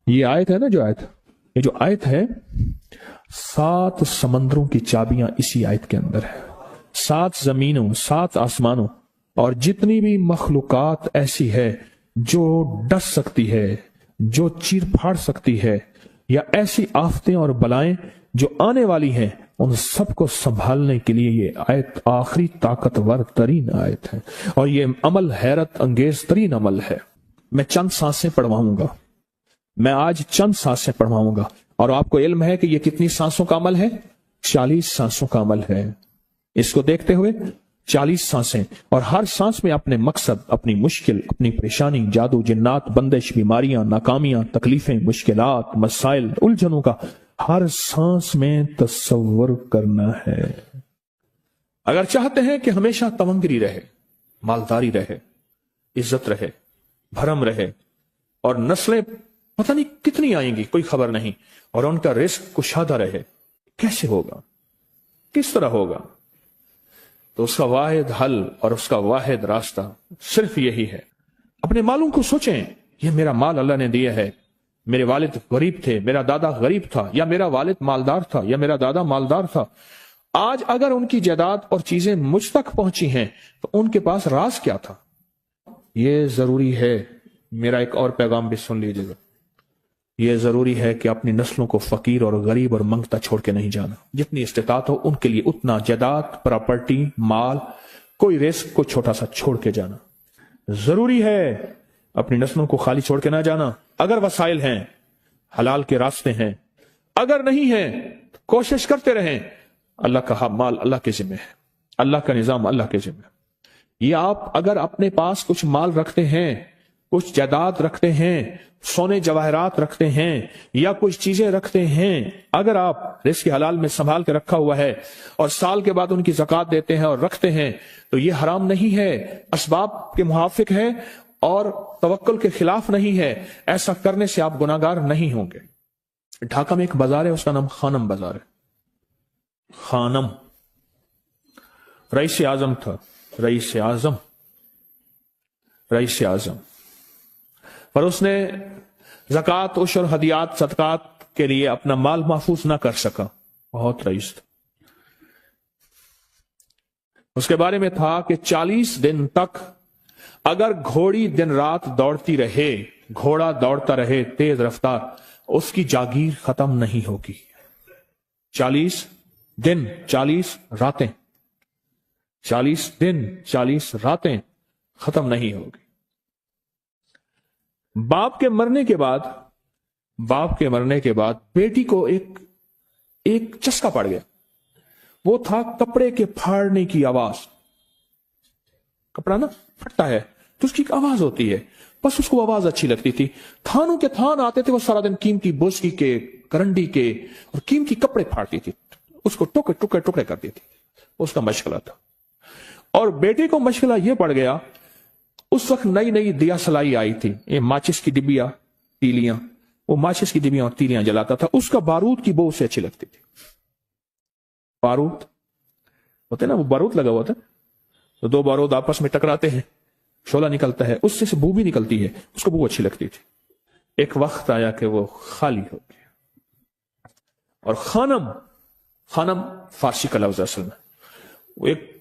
یہ آیت ہے نا، یہ جو آیت ہے، 7 سمندروں کی چابیاں اسی آیت کے اندر ہے. 7 زمینوں، 7 آسمانوں اور جتنی بھی مخلوقات ایسی ہے جو ڈس سکتی ہے، جو چیر پھاڑ سکتی ہے، یا ایسی آفتیں اور بلائیں جو آنے والی ہیں، ان سب کو سنبھالنے کے لیے یہ آیت آخری طاقتور ترین آیت ہے. اور یہ عمل حیرت انگیز ترین عمل ہے. میں چند سانسیں پڑھواؤں گا، میں آج چند سانسیں پڑھواؤں گا، اور آپ کو علم ہے کہ یہ کتنی سانسوں کا عمل ہے؟ 40 سانسوں کا عمل ہے. اس کو دیکھتے ہوئے 40 سانسیں، اور ہر سانس میں اپنے مقصد، اپنی مشکل، اپنی پریشانی، جادو، جنات، بندش، بیماریاں، ناکامیاں، تکلیفیں، مشکلات، مسائل، الجھنوں کا ہر سانس میں تصور کرنا ہے. اگر چاہتے ہیں کہ ہمیشہ تمنگری رہے، مالداری رہے، عزت رہے، بھرم رہے، اور نسلیں پتہ نہیں کتنی آئیں گی کوئی خبر نہیں، اور ان کا رزق کشادہ رہے، کیسے ہوگا؟ کس طرح ہوگا؟ تو اس کا واحد حل اور اس کا واحد راستہ صرف یہی ہے. اپنے مالوں کو سوچیں، یہ میرا مال اللہ نے دیا ہے. میرے والد غریب تھے، میرا دادا غریب تھا، یا میرا والد مالدار تھا، یا میرا دادا مالدار تھا. آج اگر ان کی جائیداد اور چیزیں مجھ تک پہنچی ہیں تو ان کے پاس راز کیا تھا؟ یہ ضروری ہے. میرا ایک اور پیغام بھی سن لیجیے گا. یہ ضروری ہے کہ اپنی نسلوں کو فقیر اور غریب اور منگتا چھوڑ کے نہیں جانا. جتنی استطاعت ہو ان کے لیے اتنا جائیداد، پراپرٹی، مال، کوئی رزق کو چھوٹا سا چھوڑ کے جانا ضروری ہے. اپنی نسلوں کو خالی چھوڑ کے نہ جانا. اگر وسائل ہیں، حلال کے راستے ہیں، اگر نہیں ہیں تو کوشش کرتے رہیں. اللہ کا مال اللہ کے ذمہ ہے، اللہ کا نظام اللہ کے ذمہ ہے. یہ آپ اگر اپنے پاس کچھ مال رکھتے ہیں، کچھ جائیداد رکھتے ہیں، سونے جواہرات رکھتے ہیں، یا کچھ چیزیں رکھتے ہیں، اگر آپ رزق حلال میں سنبھال کے رکھا ہوا ہے اور سال کے بعد ان کی زکوٰۃ دیتے ہیں اور رکھتے ہیں، تو یہ حرام نہیں ہے، اسباب کے موافق ہے اور توکل کے خلاف نہیں ہے. ایسا کرنے سے آپ گناہگار نہیں ہوں گے. ڈھاکہ میں ایک بازار ہے، اس کا نام خانم بازار ہے. خانم رئیس اعظم تھا، رئیس اعظم، پر اس نے زکوٰۃ، عشر، ہدیات، صدقات کے لیے اپنا مال محفوظ نہ کر سکا. بہت رئیس تھا. اس کے بارے میں تھا کہ 40 دن تک اگر گھوڑی دن رات دوڑتی رہے، گھوڑا دوڑتا رہے تیز رفتار، اس کی جاگیر ختم نہیں ہوگی. 40 دن 40 راتیں، 40 دن 40 راتیں ختم نہیں ہوگی. باپ کے مرنے کے بعد بیٹی کو ایک چسکا پڑ گیا. وہ تھا کپڑے کے پھاڑنے کی آواز. کپڑا نا پھٹتا ہے تو اس کی ایک آواز ہوتی ہے، بس اس کو آواز اچھی لگتی تھی. تھانوں کے تھان آتے تھے، وہ سارا دن قیمتی بوسکی کے، کرنڈی کے اور قیمتی کپڑے پھاڑتی تھی، اس کو ٹکڑے کرتی تھی. اس کا مشغلہ تھا. اور بیٹے کو مشغلہ یہ پڑ گیا، اس وقت نئی دیا سلائی آئی تھی، یہ ماچس کی ڈبیاں، تیلیاں، وہ ماچس کی ڈبیاں اور تیلیاں جلاتا تھا. اس کا بارود کی بو اسے اچھی لگتی تھی. بارود ہوتے نا، وہ بارود لگا ہوا تھا، تو 2 بارود آپس میں ٹکراتے ہیں، شعلہ نکلتا ہے، اس سے بو بھی نکلتی ہے، اس کو بو اچھی لگتی تھی. ایک وقت آیا کہ وہ خالی ہو گیا. اور خانم فارسی کا لفظ اصل میں، وہ ایک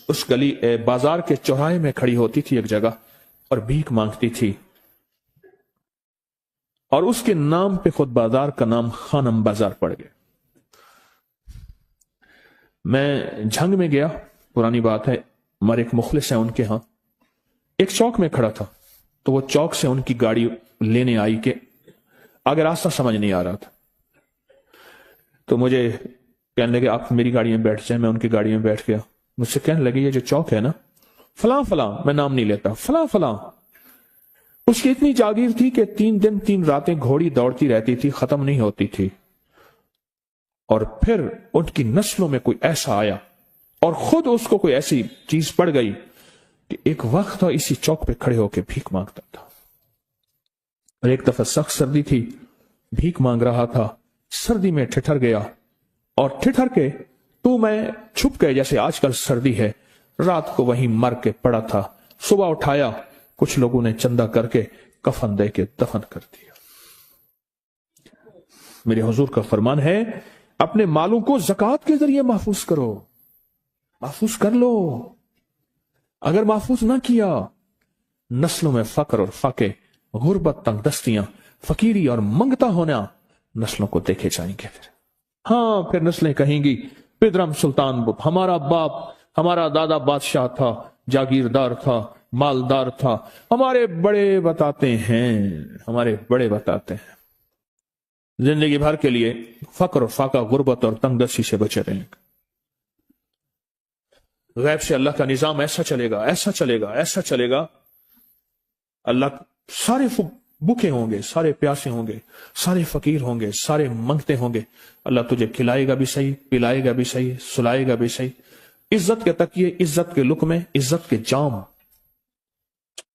اس گلی بازار کے چوراہے میں کھڑی ہوتی تھی ایک جگہ اور بھیک مانگتی تھی، اور اس کے نام پہ خود بازار کا نام خانم بازار پڑ گیا. میں جھنگ میں گیا، پرانی بات ہے، ہمارے ایک مخلص ہیں ان کے ہاں، ایک چوک میں کھڑا تھا. تو وہ چوک سے ان کی گاڑی لینے آئی کہ آگے راستہ سمجھ نہیں آ رہا تھا. تو مجھے کہنے لگے آپ میری گاڑی میں بیٹھ جائیں. میں ان کی گاڑی میں بیٹھ گیا. مجھ سے کہنے لگے یہ جو چوک ہے نا، فلاں فلاں، میں نام نہیں لیتا، فلاں فلاں، اس کی اتنی جاگیر تھی کہ 3 دن 3 راتیں گھوڑی دوڑتی رہتی تھی، ختم نہیں ہوتی تھی. اور پھر ان کی نسلوں میں کوئی ایسا آیا اور خود اس کو کوئی ایسی چیز پڑ گئی کہ ایک وقت اسی چوک پہ کھڑے ہو کے بھیک مانگتا تھا. اور ایک دفعہ سخت سردی تھی، بھیک مانگ رہا تھا، سردی میں ٹھٹر گیا، اور ٹھٹر کے تو میں چھپ گئے جیسے آج کل سردی ہے. رات کو وہیں مر کے پڑا تھا. صبح اٹھایا، کچھ لوگوں نے چندہ کر کے کفن دے کے دفن کر دیا. میرے حضور کا فرمان ہے اپنے مالوں کو زکات کے ذریعے محفوظ کرو، محفوظ کر لو۔ اگر محفوظ نہ کیا، نسلوں میں فقر اور فاقے، غربت، تنگ دستیاں، فقیری اور منگتا ہونا نسلوں کو دیکھے جائیں گے۔ پھر نسلیں کہیں گی پدرم سلطان بت، ہمارا باپ، ہمارا دادا بادشاہ تھا، جاگیردار تھا، مالدار تھا، ہمارے بڑے بتاتے ہیں زندگی بھر کے لیے فقر اور فاقہ، غربت اور تنگ دستی سے بچے رہیں گے۔ غیب سے اللہ کا نظام ایسا چلے گا، ایسا چلے گا، ایسا چلے گا، اللہ سارے بھوکے ہوں گے، سارے پیاسے ہوں گے، سارے فقیر ہوں گے، سارے منگتے ہوں گے، اللہ تجھے کھلائے گا بھی صحیح، پلائے گا بھی صحیح، سلائے گا بھی صحیح۔ عزت کے تکیے، عزت کے لقمے، عزت کے جام،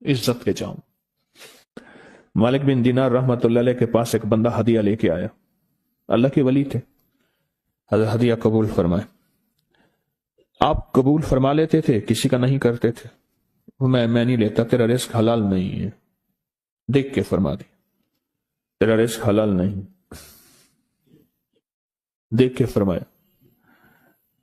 عزت کے جام۔ مالک بن دینار رحمت اللہ علیہ کے پاس ایک بندہ ہدیہ لے کے آیا، اللہ کے ولی تھے، حضرت ہدیہ قبول فرمائے۔ آپ قبول فرما لیتے تھے، کسی کا نہیں کرتے تھے۔ میں نہیں لیتا، تیرا رزق حلال نہیں ہے، دیکھ کے فرما دی، تیرا رزق حلال نہیں، دیکھ کے فرمایا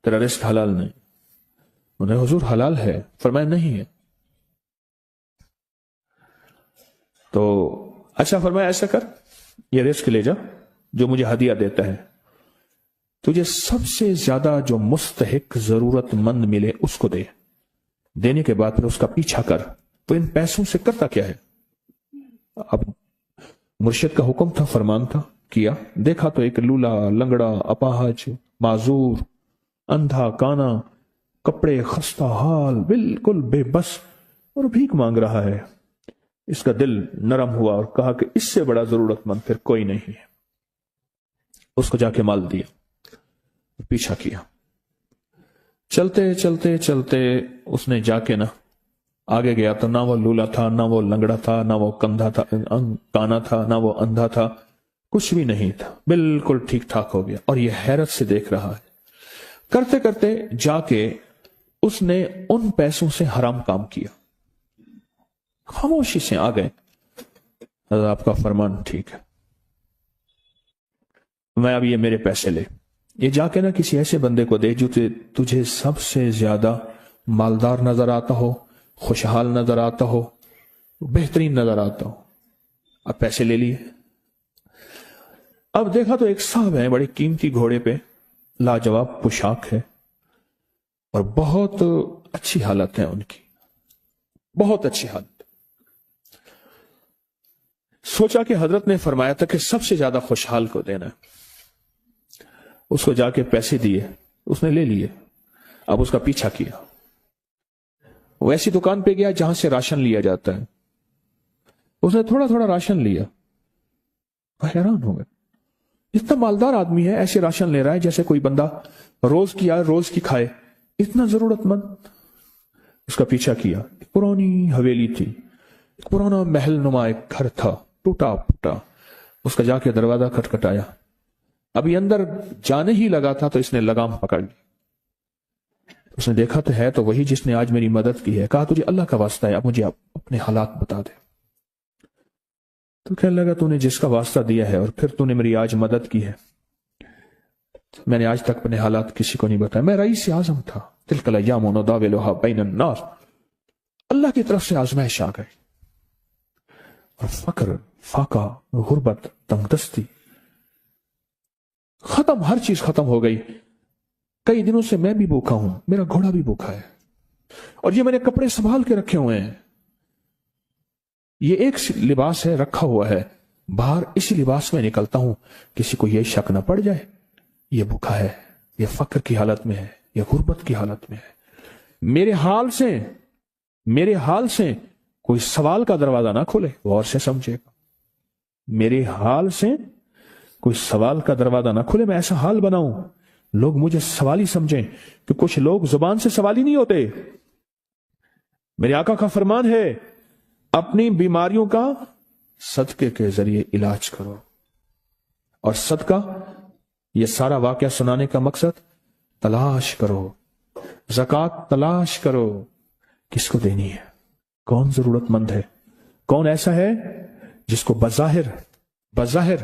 تیرا رزق حلال نہیں۔ انہیں حضور حلال ہے، فرمایا نہیں ہے۔ تو اچھا فرمایا ایسا کر، یہ رزق لے جا جو مجھے ہدیہ دیتا ہے، تجھے سب سے زیادہ جو مستحق ضرورت مند ملے اس کو دے، دینے کے بعد پھر اس کا پیچھا کر۔ تو ان پیسوں سے کرتا کیا ہے؟ اب مرشد کا حکم تھا، فرمان تھا، کیا۔ دیکھا تو ایک لولا، لنگڑا، اپاہج، معذور، اندھا، کانا، کپڑے خستہ حال، بالکل بے بس، اور بھیک مانگ رہا ہے۔ اس کا دل نرم ہوا اور کہا کہ اس سے بڑا ضرورت مند پھر کوئی نہیں ہے۔ اس کو جا کے مال دیا، پیچھا کیا۔ چلتے چلتے چلتے اس نے جا کے آگے گیا تو نہ وہ لولا تھا، نہ وہ لنگڑا تھا، نہ وہ کندھا تھا، کانا تھا، نہ وہ اندھا تھا، کچھ بھی نہیں تھا، بالکل ٹھیک ٹھاک ہو گیا۔ اور یہ حیرت سے دیکھ رہا ہے۔ کرتے کرتے جا کے اس نے ان پیسوں سے حرام کام کیا، خاموشی سے آ گئے، حضرت آپ کا فرمان ٹھیک ہے، میں اب یہ میرے پیسے لے، یہ جا کے کسی ایسے بندے کو دے جو تجھے سب سے زیادہ مالدار نظر آتا ہو، خوشحال نظر آتا ہو، بہترین نظر آتا ہو۔ اب پیسے لے لیے۔ اب دیکھا تو ایک صاحب ہیں، بڑی قیمتی گھوڑے پہ، لاجواب پوشاک ہے اور بہت اچھی حالت ہے ان کی، بہت اچھی حالت۔ سوچا کہ حضرت نے فرمایا تھا کہ سب سے زیادہ خوشحال کو دینا ہے۔ اس کو جا کے پیسے دیے، اس نے لے لیے۔ اب اس کا پیچھا کیا، وہ ایسی دکان پہ گیا جہاں سے راشن لیا جاتا ہے، اس نے تھوڑا تھوڑا راشن لیا، حیران ہو گئے، اتنا مالدار آدمی ہے، ایسے راشن لے رہا ہے جیسے کوئی بندہ روز کی آئے روز کی کھائے، اتنا ضرورت مند۔ اس کا پیچھا کیا، ایک پرانی حویلی تھی، ایک پرانا محل نما ایک گھر تھا، ٹوٹا پھوٹا۔ اس کا جا کے دروازہ کھٹکھٹایا، ابھی اندر جانے ہی لگا تھا تو اس نے لگام پکڑ لی۔ اس نے دیکھا تو ہے تو وہی جس نے آج میری مدد کی ہے، کہا تجھے اللہ کا واسطہ ہے، اب مجھے اپنے حالات بتا دے۔ تو کہنے لگا تو نے جس کا واسطہ دیا ہے اور پھر تو نے میری آج مدد کی ہے، میں نے آج تک اپنے حالات کسی کو نہیں بتایا، میں رئیس اعظم تھا، تلک الایام نداولها بین الناس، اللہ کی طرف سے آزمائش آ گئی، اور فقر، فاقہ، غربت، تنگ دستی ختم، ہر چیز ختم ہو گئی۔ کئی دنوں سے میں بھی بھوکا ہوں، میرا گھوڑا بھی بھوکا ہے، اور یہ میں نے کپڑے سنبھال کے رکھے ہوئے ہیں، یہ ایک لباس ہے رکھا ہوا ہے، باہر اسی لباس میں نکلتا ہوں، کسی کو یہ شک نہ پڑ جائے یہ بھوکا ہے، یہ فقر کی حالت میں ہے، یہ غربت کی حالت میں ہے۔ میرے حال سے کوئی سوال کا دروازہ نہ کھولے، غور سے سمجھے گا، میرے حال سے کوئی سوال کا دروازہ نہ کھولے، میں ایسا حال بناؤں لوگ مجھے سوالی سمجھیں، کہ کچھ لوگ زبان سے سوالی نہیں ہوتے۔ میرے آقا کا فرمان ہے اپنی بیماریوں کا صدقے کے ذریعے علاج کرو، اور صدقہ، یہ سارا واقعہ سنانے کا مقصد، تلاش کرو، زکوٰۃ تلاش کرو، کس کو دینی ہے، کون ضرورت مند ہے، کون ایسا ہے جس کو بظاہر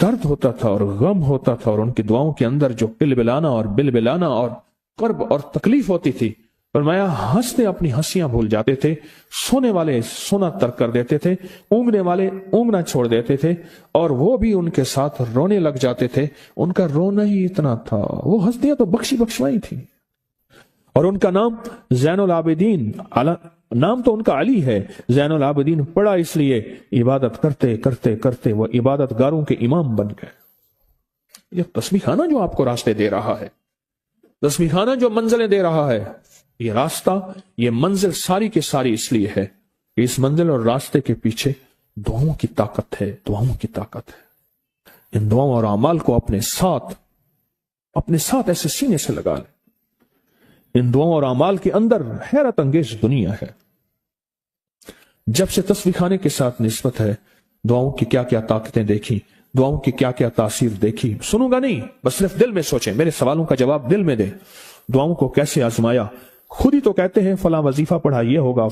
درد ہوتا تھا اور غم ہوتا تھا، اور ان کی دعاؤں کے اندر جو بلبلانا اور بلبلانا اور کرب اور تکلیف ہوتی تھی، فرمایا ہنستے اپنی ہنسیاں بھول جاتے تھے، سونے والے سونا ترک کر دیتے تھے، اونگنے والے اونگنا چھوڑ دیتے تھے، اور وہ بھی ان کے ساتھ رونے لگ جاتے تھے۔ ان کا رونا ہی اتنا تھا، وہ ہنسیاں تو بخشی بخشوائی تھی۔ اور ان کا نام زین العابدین، نام تو ان کا علی ہے، زین العابدین پڑا اس لیے عبادت کرتے کرتے کرتے وہ عبادت گاروں کے امام بن گئے۔ یہ تسبیح خانہ جو آپ کو راستے دے رہا ہے، تسبیح خانہ جو منزلیں دے رہا ہے، یہ راستہ، یہ منزل ساری کے ساری اس لیے ہے کہ اس منزل اور راستے کے پیچھے دعاؤں کی طاقت ہے، دعاؤں کی طاقت ہے۔ ان دعاؤں اور اعمال کو اپنے ساتھ ایسے سینے سے لگا لیں۔ ان دعاؤں اور اعمال کے اندر حیرت انگیز دنیا ہے۔ جب سے تسبیح خانے کے ساتھ نسبت ہے، دعاؤں کی کیا کیا طاقتیں دیکھی، دعاؤں کی کیا کیا تاثیر دیکھی، سنوں گا نہیں، بس صرف دل میں سوچیں، میرے سوالوں کا جواب دل میں دیں۔ دعاؤں کو کیسے آزمایا، خود ہی تو کہتے ہیں فلاں وظیفہ پڑھا یہ ہوگا،